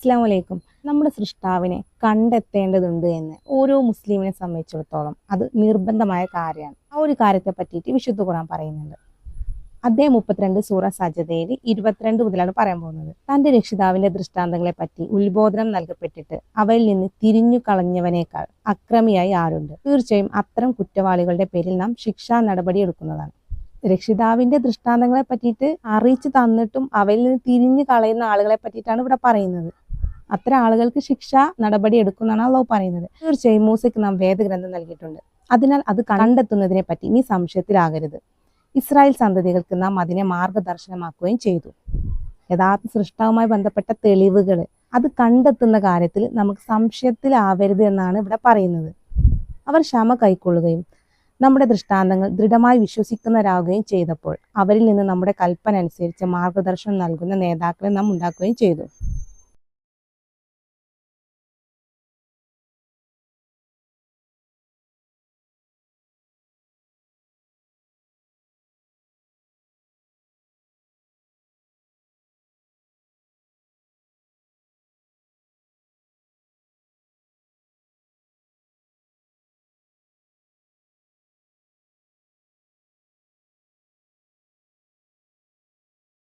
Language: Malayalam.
അസ്സലാമു അലൈക്കും. നമ്മുടെ സൃഷ്ടാവിനെ കണ്ടെത്തേണ്ടതുണ്ട് എന്ന് ഓരോ മുസ്ലിമിനെ സംബന്ധിച്ചിടത്തോളം അത് നിർബന്ധമായ കാര്യമാണ്. ആ ഒരു കാര്യത്തെ പറ്റിയിട്ട് വിശുദ്ധ ഖുർആൻ പറയുന്നുണ്ട്. അദ്ധ്യായം 32 സൂറ സജദയിൽ 22 മുതലാണ് പറയാൻ പോകുന്നത്. തന്റെ രക്ഷിതാവിന്റെ ദൃഷ്ടാന്തങ്ങളെ പറ്റി ഉത്ബോധനം നൽകപ്പെട്ടിട്ട് അവയിൽ നിന്ന് തിരിഞ്ഞു കളഞ്ഞവനേക്കാൾ അക്രമിയായി ആരുണ്ട്? തീർച്ചയായും അത്തരം കുറ്റവാളികളുടെ പേരിൽ നാം ശിക്ഷാ നടപടി എടുക്കുന്നതാണ്. രക്ഷിതാവിന്റെ ദൃഷ്ടാന്തങ്ങളെ പറ്റിയിട്ട് അറിയിച്ചു തന്നിട്ടും അവയിൽ നിന്ന് തിരിഞ്ഞു കളയുന്ന ആളുകളെ പറ്റിയിട്ടാണ് ഇവിടെ പറയുന്നത്. അത്തരം ആളുകൾക്ക് ശിക്ഷ നടപടി എടുക്കുന്നതാണ് അള്ളാഹു പറയുന്നത്. തീർച്ചയായും മൂസയ്ക്ക് നാം വേദഗ്രന്ഥം നൽകിയിട്ടുണ്ട്. അതിനാൽ അത് കണ്ടെത്തുന്നതിനെ പറ്റി നീ സംശയത്തിലാകരുത്. ഇസ്രായേൽ സന്തതികൾക്ക് നാം അതിനെ മാർഗദർശനമാക്കുകയും ചെയ്തു. യഥാർത്ഥ സൃഷ്ടാവുമായി ബന്ധപ്പെട്ട തെളിവുകൾ അത് കണ്ടെത്തുന്ന കാര്യത്തിൽ നമുക്ക് സംശയത്തിലാവരുത് എന്നാണ് ഇവിടെ പറയുന്നത്. അവർ ക്ഷമ കൈക്കൊള്ളുകയും നമ്മുടെ ദൃഷ്ടാന്തങ്ങൾ ദൃഢമായി വിശ്വസിക്കുന്നവരാകുകയും ചെയ്തപ്പോൾ അവരിൽ നിന്ന് നമ്മുടെ കൽപ്പന അനുസരിച്ച് മാർഗദർശനം നൽകുന്ന നേതാക്കളെ നാം ഉണ്ടാക്കുകയും ചെയ്തു.